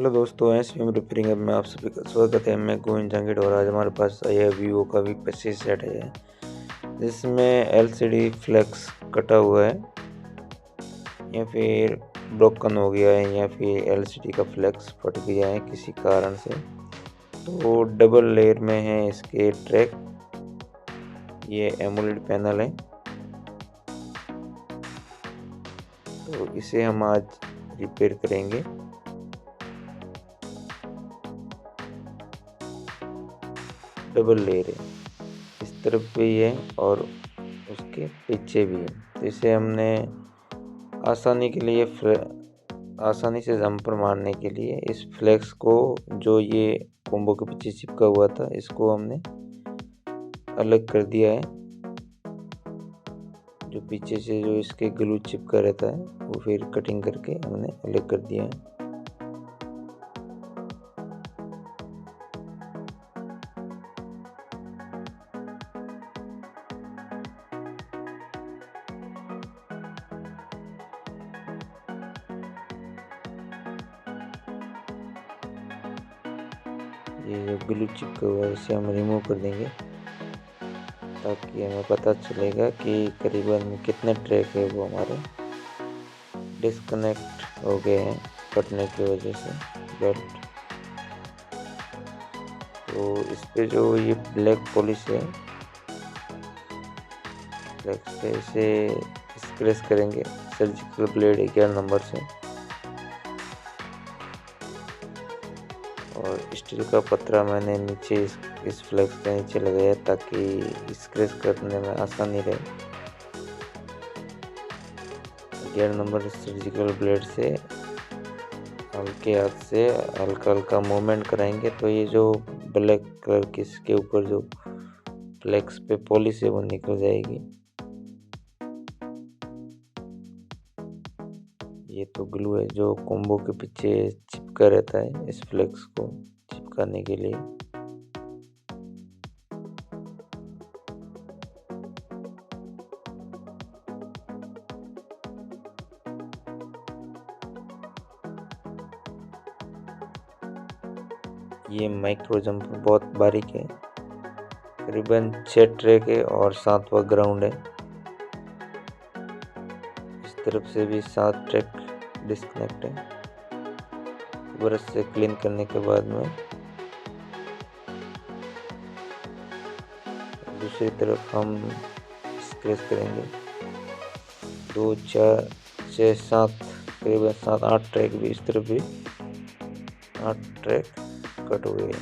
Hello दोस्तों, SVM repairing app में आप सभी का स्वागत है। मैं गोविंद जंगीड और आज हमारे पास आया वीवो का भी 25 सेट है जिसमें एलसीडी फ्लेक्स कटा हुआ है या फिर ब्रोकन हो गया है या फिर एलसीडी का फ्लेक्स फट गया है किसी कारण से। तो डबल लेयर में है इसके ट्रैक। ये एमोलेड पैनल है, तो इसे हम आज रिपेयर करेंगे। डबल लेयर है, इस तरफ भी है और उसके पीछे भी है। तो इसे हमने आसानी से जंपर मारने के लिए इस फ्लेक्स को, जो ये कॉम्बो के पीछे चिपका हुआ था, इसको हमने अलग कर दिया है। जो पीछे से जो इसके ग्लू चिपका रहता है वो फिर कटिंग करके हमने अलग कर दिया है। ये जो ग्लू चिपका हुआ है इसे हम रिमूव कर देंगे ताकि हमें पता चलेगा कि करीबन कितने ट्रैक है वो हमारे डिस्कनेक्ट हो गए हैं कटने की वजह से बेल्ट। तो इस पे जो ये ब्लैक पॉलिश है, ब्लैक से इसे स्क्रैच करेंगे सर्जिकल ब्लेड 11 नंबर से, और स्टील का पतरा मैंने नीचे इस फ्लेक्स के नीचे लगाया ताकि स्क्रैच करने में आसानी रहे। 11 नंबर सर्जिकल ब्लेड से हल्के हाथ से हल्का हल्का मूवमेंट कराएंगे तो ये जो ब्लैक कलर की इसके ऊपर जो फ्लेक्स पे पॉलिश है वो निकल जाएगी। ये तो ग्लू है जो कॉम्बो के पीछे चिपका रहता है इस फ्लेक्स को चिपकाने के लिए। ये माइक्रो जंपर बहुत बारीक है, करीबन 6 ट्रैक है और 7वां ग्राउंड है। इस तरफ से भी 7 ट्रैक डिस्कनेक्ट है। ब्रश से क्लीन करने के बाद में दूसरी तरफ हम स्क्रैच करेंगे। 2 4 6 7 करीबन 7 8 ट्रैक भी, इस तरफ भी 8 ट्रैक कट हो गए।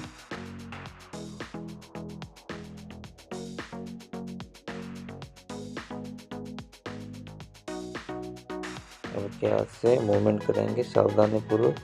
अब के हाथ से मूवमेंट करेंगे सावधानी पूर्वक।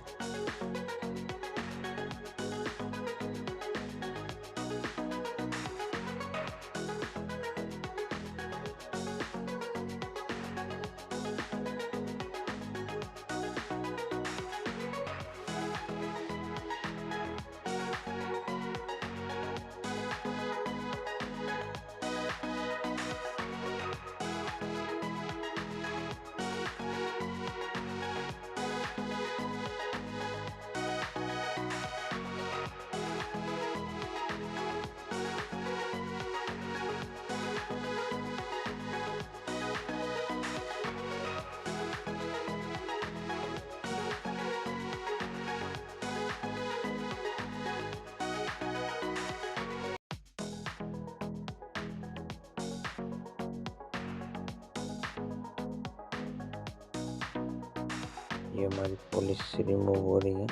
ये हमारी पॉलिश रिमूव हो रही है।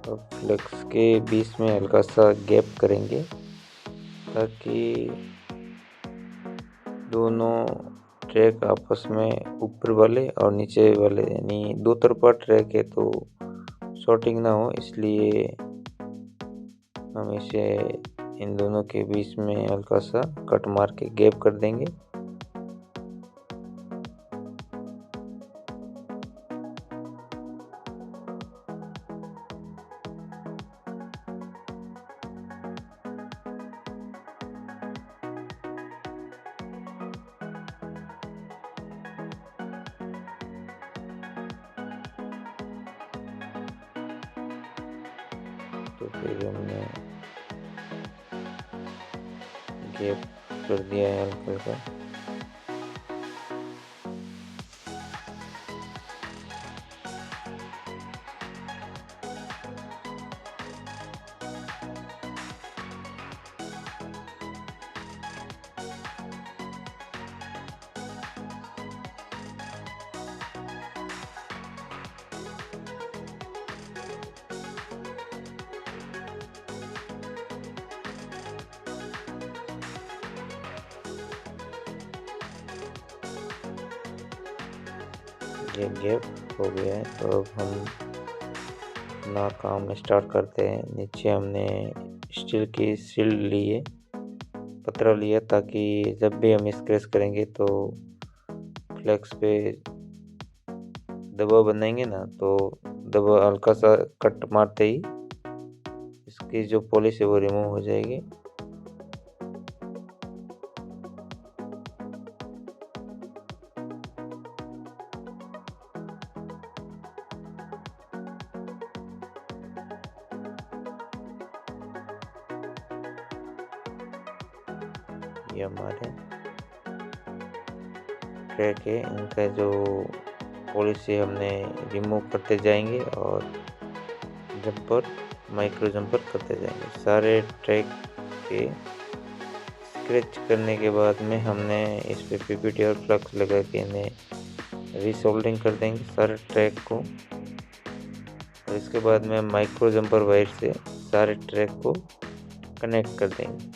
अब फ्लेक्स के बीच में हल्का सा गैप करेंगे ताकि दोनों ट्रैक आपस में ऊपर वाले और नीचे वाले यानी 2 तरफा ट्रैक है तो शॉर्टिंग ना हो, इसलिए हम इसे इन दोनों के बीच में हल्का सा कट मार के गैप कर देंगे। तो फिर हमने गैप कर दिया है हल्का हल्का। ये गैप हो गया है, तो अब हम अपना काम स्टार्ट करते हैं। नीचे हमने स्टील की शील्ड ली है, पतरा लिया, ताकि जब भी हम स्क्रैच करेंगे तो फ्लेक्स पे दबाव बनाएंगे ना, तो दबाव हल्का सा कट मारते ही इसकी जो पॉलिश है वो रिमूव हो जाएगी। ये हमारे ट्रैक है, इनका जो पॉलिश है हमने रिमूव करते जाएंगे और जंपर माइक्रो जंपर करते जाएंगे। सारे ट्रैक के स्क्रैच करने के बाद में हमने इस पे पीपीटी और फ्लक्स लगा के इन्हें रीसोल्डिंग कर देंगे सारे ट्रैक को। और इसके बाद में माइक्रो जंपर वायर से सारे ट्रैक को कनेक्ट कर देंगे।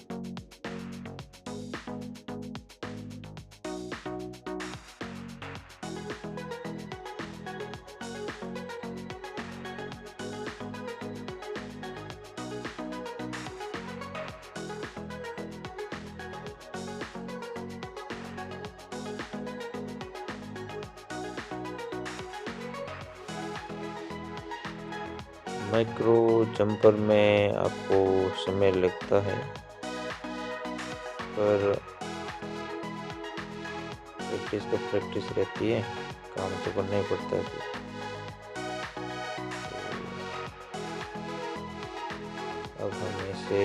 माइक्रो जंपर में आपको समय लगता है, पर प्रैक्टिस तो प्रैक्टिस रहती है, काम तो करना ही पड़ता है। अब हम इसे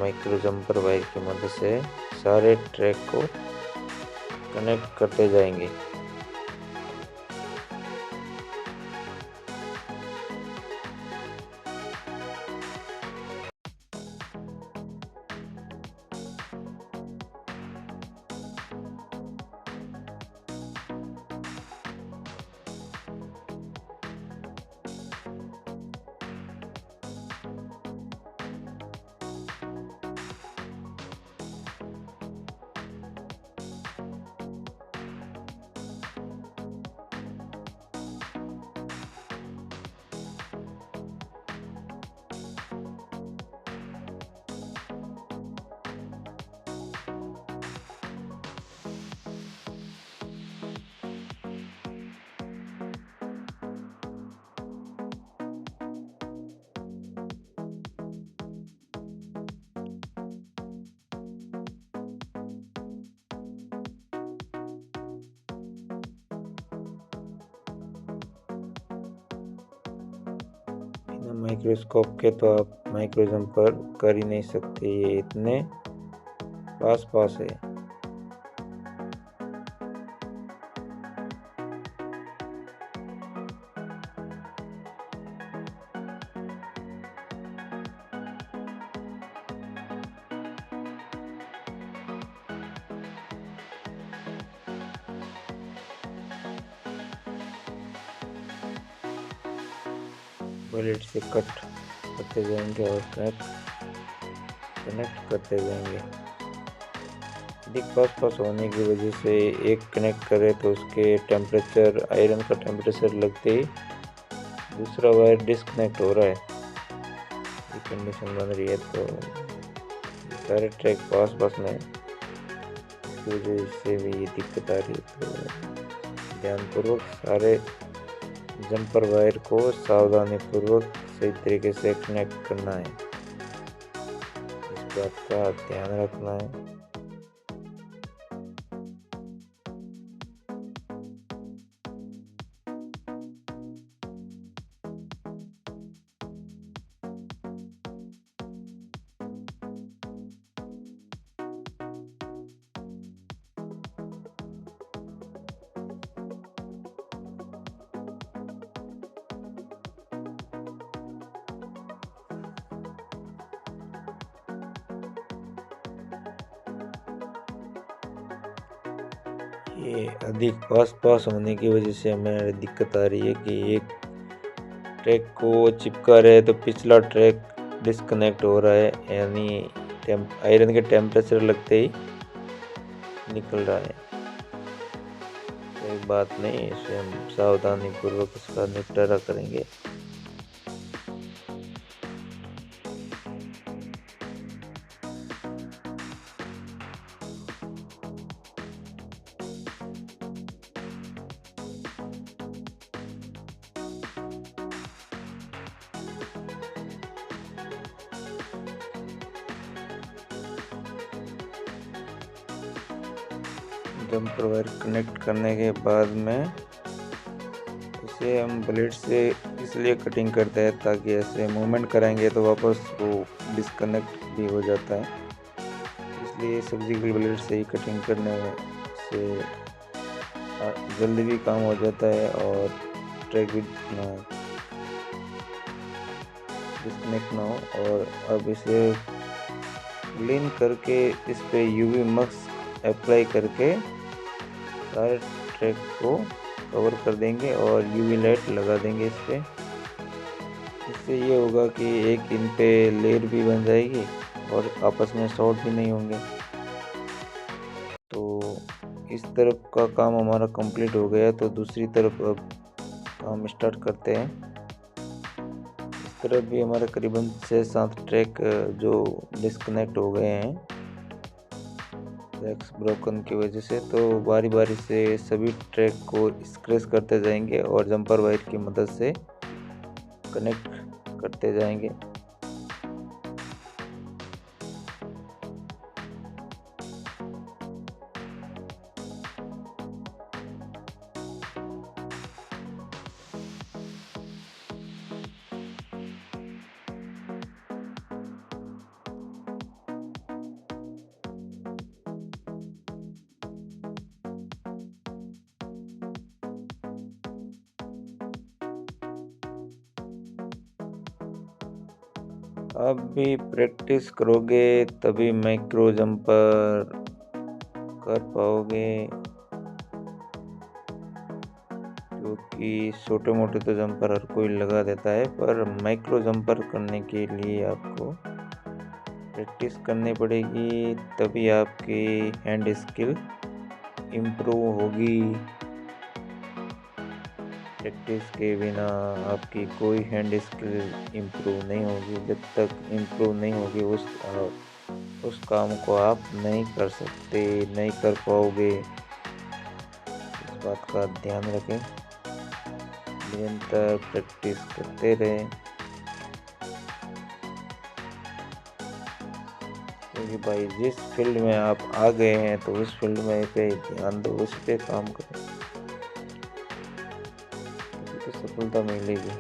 माइक्रो जंपर वायर की मदद से सारे ट्रैक को कनेक्ट करते जाएंगे। माइक्रोस्कोप के तो आप माइक्रो जंपर कर ही नहीं सकते, ये इतने पास पास है। बुलेट से कट करते जाएंगे और कनेक्ट करते जाएंगे। अधिक पास पास होने की वजह से एक कनेक्ट करे तो उसके टेम्परेचर, आयरन का टेम्परेचर लगते ही दूसरा वायर डिस्कनेक्ट हो रहा है, ये कंडीशन बन रही है। तो सारे ट्रैक पास पास में, इसकी वजह से भी ये दिक्कत आ रही है। तो ध्यानपूर्वक सारे जंपर वायर को सावधानी पूर्वक सही तरीके से कनेक्ट करना है, इस बात का ध्यान रखना है। ये अधिक पास होने की वजह से हमें दिक्कत आ रही है कि एक ट्रैक को चिपका रहे तो पिछला ट्रैक डिस्कनेक्ट हो रहा है, यानी आयरन के टेम्परेचर लगते ही निकल रहा है। कोई बात नहीं, इसे हम सावधानी पूर्वक इसका निपटारा करेंगे। जंपर वायर कनेक्ट करने के बाद में इसे हम ब्लेड से इसलिए कटिंग करते हैं ताकि ऐसे मूवमेंट करेंगे तो वापस वो डिस्कनेक्ट भी हो जाता है, इसलिए सर्जिकल ब्लेड से ही कटिंग करने से जल्दी भी काम हो जाता है और ट्रैक भी डिस्कनेक्ट ना हो। और अब इसे क्लीन करके इस पे यूवी मास्क अप्लाई करके सारे ट्रैक को कवर कर देंगे और यूवी लाइट लगा देंगे इस पे। इससे ये होगा कि एक इन पे लेयर भी बन जाएगी और आपस में शॉर्ट भी नहीं होंगे। तो इस तरफ का काम हमारा कंप्लीट हो गया, तो दूसरी तरफ अब काम स्टार्ट करते हैं। इस तरफ भी हमारे करीबन 6-7 ट्रैक जो डिस्कनेक्ट हो गए हैं ट्रैक्स ब्रोकन की वजह से, तो बारी बारी से सभी ट्रैक को स्क्रैच करते जाएंगे और जंपर वायर की मदद से कनेक्ट करते जाएंगे। आप भी प्रैक्टिस करोगे तभी माइक्रो जंपर कर पाओगे, क्योंकि छोटे मोटे तो जंपर हर कोई लगा देता है, पर माइक्रो जंपर करने के लिए आपको प्रैक्टिस करनी पड़ेगी, तभी आपकी हैंड स्किल इम्प्रूव होगी। प्रैक्टिस के बिना आपकी कोई हैंड स्किल इम्प्रूव नहीं होगी। जब तक इम्प्रूव नहीं होगी उस काम को आप नहीं कर सकते, नहीं कर पाओगे। इस बात का ध्यान रखें, निरंतर प्रैक्टिस करते रहें, क्योंकि भाई जिस फील्ड में आप आ गए हैं तो उस फील्ड में पे ध्यान दो, उस पे काम करो, तो सफलता मिलेगी।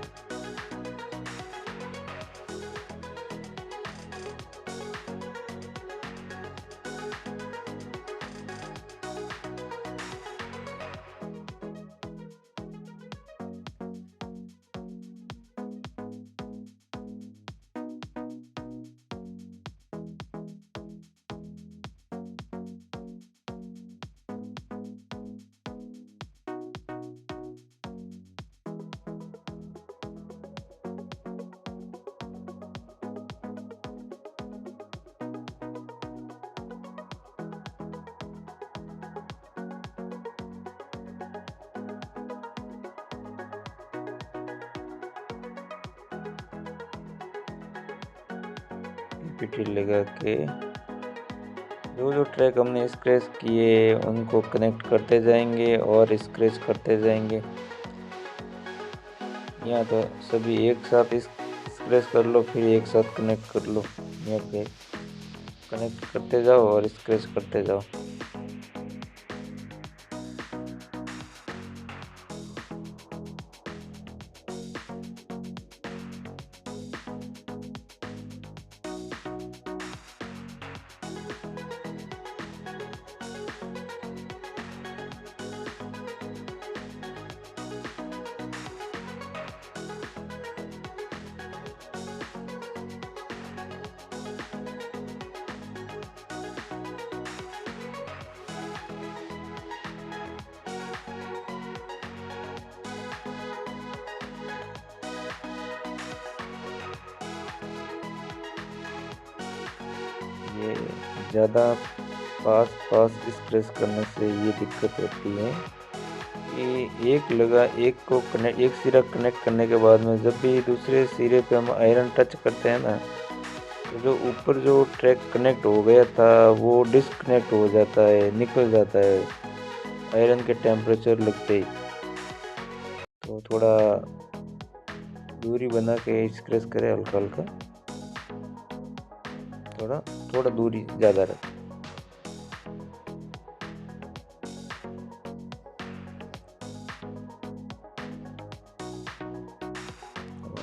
पीटी लगा के जो ट्रैक हमने स्क्रैच किए उनको कनेक्ट करते जाएंगे और स्क्रैच करते जाएंगे। यहाँ तो सभी एक साथ स्क्रैच कर लो, फिर एक साथ कनेक्ट कर लो। यहाँ पे कनेक्ट करते जाओ और स्क्रैच करते जाओ। ये ज़्यादा पास स्क्रैच करने से ये दिक्कत होती है कि एक सिरा कनेक्ट करने के बाद में जब भी दूसरे सिरे पे हम आयरन टच करते हैं ना, तो जो ऊपर जो ट्रैक कनेक्ट हो गया था वो डिस्कनेक्ट हो जाता है, निकल जाता है आयरन के टेम्परेचर लगते ही। तो थोड़ा दूरी बना के स्क्रैच करें हल्का हल्का, थोड़ा थोड़ा दूरी ज़्यादा रखें।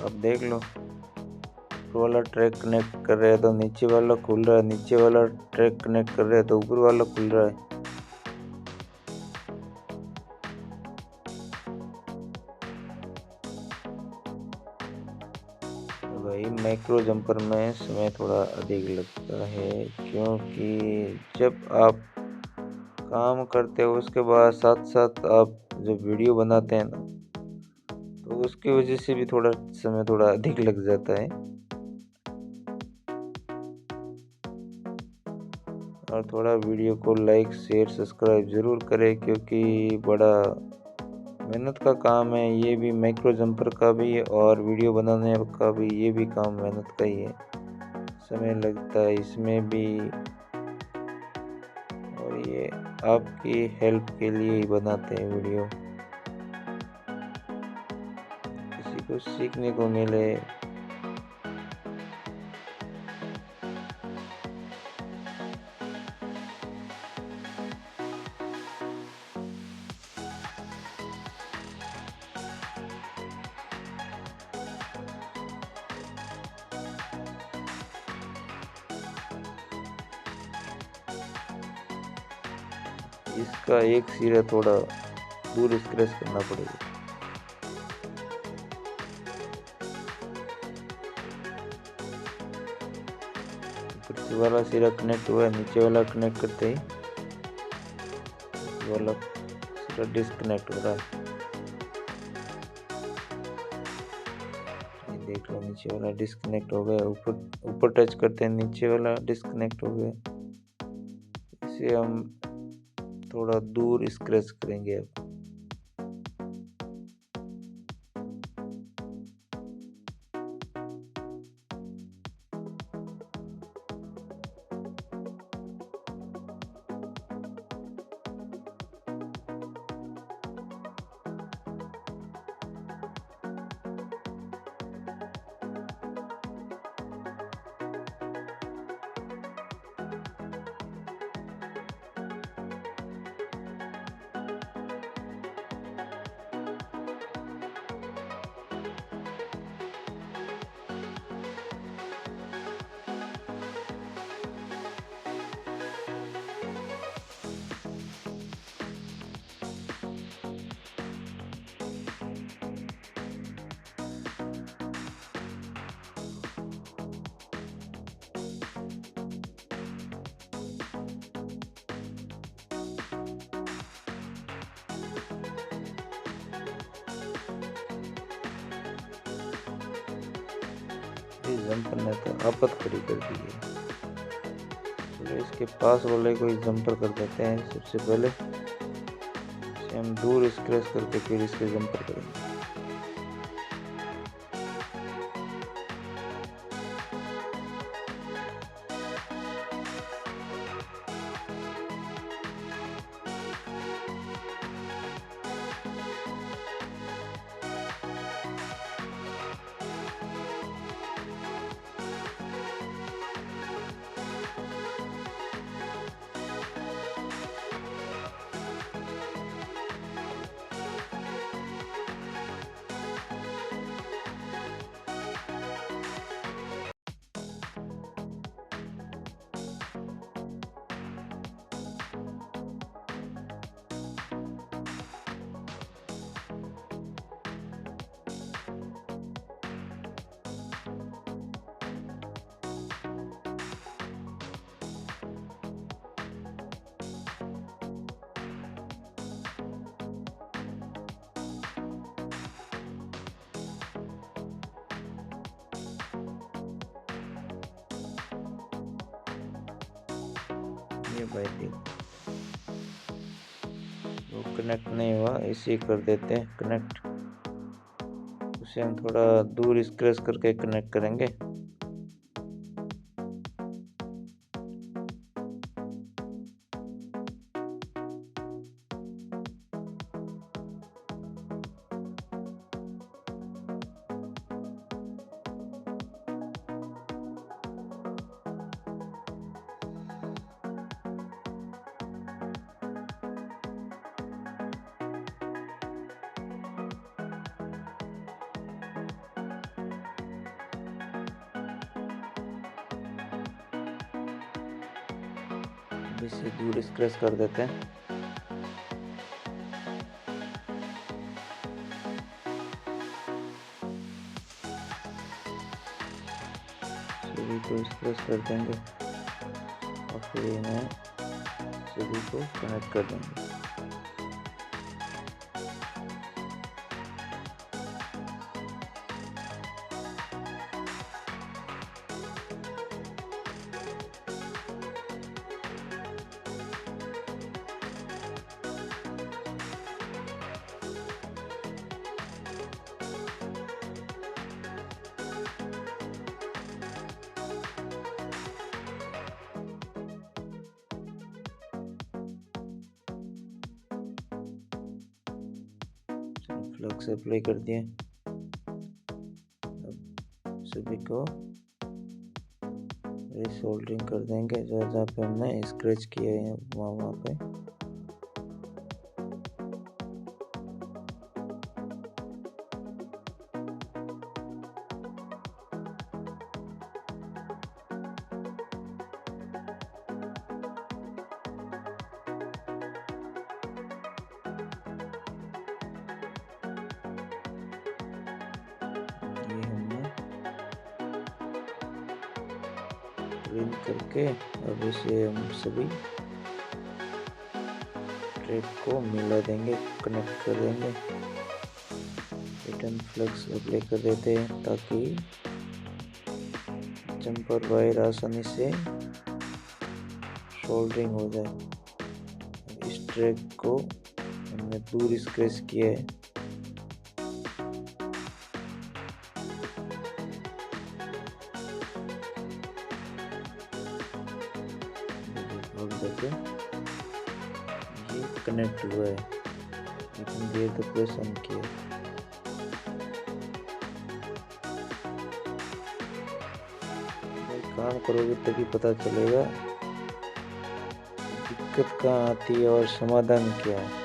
अब देख लो, ऊपर वाला ट्रैक कनेक्ट कर रहे हैं तो नीचे वाला खुल रहा है, नीचे वाला ट्रैक कनेक्ट कर रहे हैं तो ऊपर वाला खुल रहा है। भाई माइक्रो जंपर में समय थोड़ा अधिक लगता है, क्योंकि जब आप काम करते हो उसके बाद साथ साथ आप जब वीडियो बनाते हैं ना, तो उसकी वजह से भी थोड़ा समय थोड़ा अधिक लग जाता है। और थोड़ा वीडियो को लाइक शेयर सब्सक्राइब ज़रूर करें, क्योंकि बड़ा मेहनत का काम है ये भी, माइक्रो जंपर का भी और वीडियो बनाने का भी, ये भी काम मेहनत का ही है, समय लगता है इसमें भी। और ये आपकी हेल्प के लिए ही बनाते हैं वीडियो, किसी को सीखने को मिले। इसका एक सिरा थोड़ा दूर स्क्रैच करना पड़ेगा। ऊपर से वाला सिरा कनेक्ट हुआ है, नीचे वाला कनेक्ट करते ही वाला सिरा डिस्कनेक्ट हो रहा है। ये देख लो, नीचे वाला डिस्कनेक्ट हो गया, ऊपर टच करते हैं नीचे वाला डिस्कनेक्ट हो गया। इसे हम थोड़ा दूर स्क्रैच करेंगे अब। जंपर ने तो आफत खड़ी कर दी है। चलो इसके पास वाले को जंपर कर देते हैं सबसे पहले। इसे हम दूर स्क्रैच करके फिर इसके जंपर करेंगे। ये भाई देख, वो कनेक्ट नहीं हुआ, इसे कर देते हैं कनेक्ट। उसे हम थोड़ा दूर स्क्रैच करके कनेक्ट करेंगे। इसे दूर स्क्रैच कर देते हैं। सभी को स्क्रैच कर देंगे और फिर इन्हें सभी को कनेक्ट कर देंगे। फ्लक्स अप्लाई कर दिए। अब सभी को रिसोल्डरिंग कर देंगे, जहाँ पे हमने स्क्रैच किए हैं वहाँ पे। ये हमने प्रिंट करके अब इसे हम सभी ट्रैक को मिला देंगे, कनेक्ट कर देंगे। रिटर्न फ्लक्स अप्लाई कर देते हैं ताकि जंपर वायर आसानी से सोल्डरिंग हो जाए। इस ट्रैक को हमने दूर स्क्रैच किया है। ये कनेक्ट हुआ है, लेकिन देर तो प्रेस ऑन किया। काम करोगे तभी पता चलेगा दिक्कत कहाँ आती है और समाधान क्या है।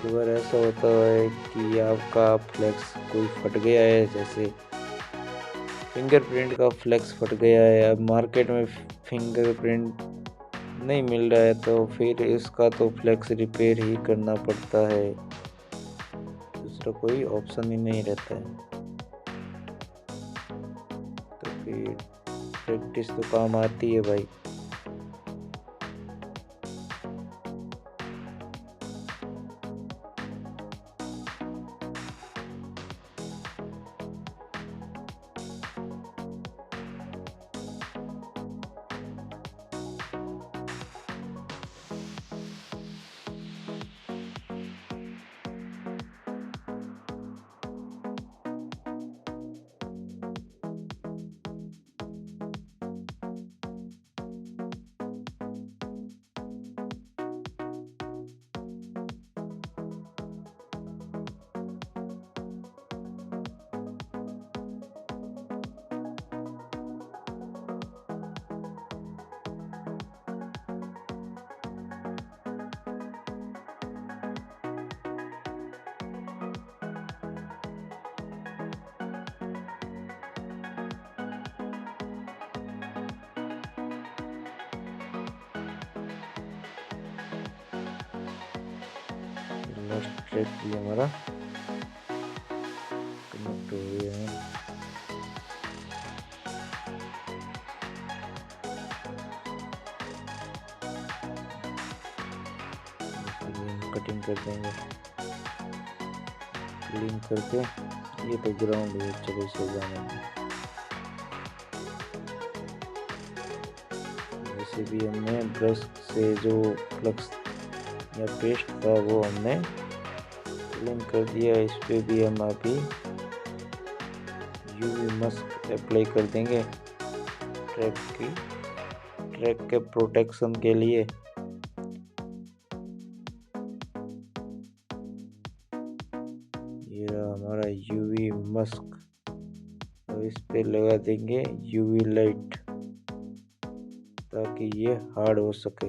कई बार ऐसा होता है कि आपका फ्लेक्स कोई फट गया है, जैसे फिंगरप्रिंट का फ्लेक्स फट गया है। अब मार्केट में फिंगरप्रिंट नहीं मिल रहा है, तो फिर इसका तो फ्लेक्स रिपेयर ही करना पड़ता है, दूसरा कोई ऑप्शन ही नहीं रहता है। तो फिर प्रैक्टिस तो काम आती है भाई। लास्ट ट्रैक भी हमारा कनेक्ट हो गया है। कटिंग कर देंगे क्लीन करके। ये तो ग्राउंड है, चलो इसे जाने दें। वैसे भी हमने ब्रश से जो फ्लक्स या पेस्ट था वो हमने क्लीन कर दिया। इस पे भी हम अभी यूवी मास्क अप्लाई कर देंगे ट्रैक के प्रोटेक्शन के लिए। ये रहा हमारा यूवी मास्क। अब इस पे लगा देंगे यूवी लाइट ताकि ये हार्ड हो सके।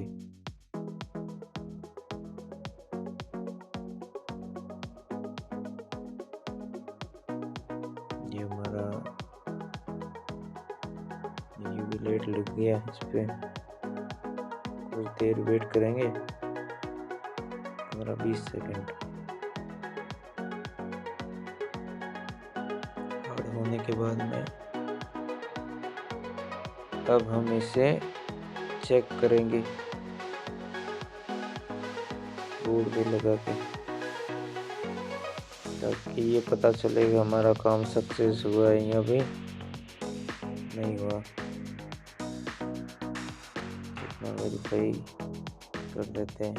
ये हमारा यूवी लाइट लग गया। इस पे कुछ देर वेट करेंगे, 15-20 सेकंड। हार्ड होने के बाद में अब हम इसे चेक करेंगे बोर्ड पे लगा के, ताकि ये पता चलेगा हमारा काम सक्सेस हुआ है या भी नहीं हुआ। इतना वेरीफाई कर लेते हैं।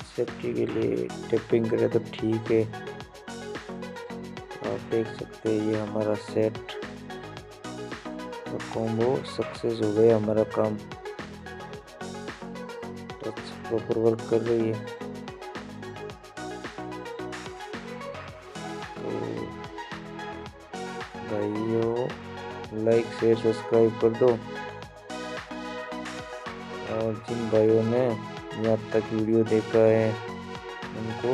सेफ्टी के लिए टेपिंग करें तो ठीक है। आप देख सकते हैं ये हमारा सेट और कॉम्बो सक्सेस हो गया। हमारा काम टच प्रॉपर वर्क कर रही है। तो भाइयों लाइक शेयर सब्सक्राइब कर दो, और जिन भाइयों ने यहाँ तक वीडियो देखा है उनको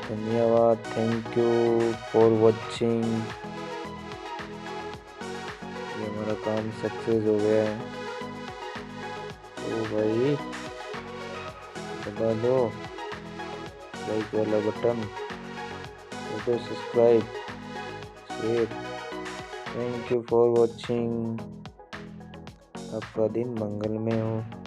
धन्यवाद। Thank you for watching. ये हमारा काम सक्सेस हो गया है। तो भाई दबा दो लाइक वाला बटन, कर दो subscribe, share. Thank you for watching. आपका दिन मंगलमय हो।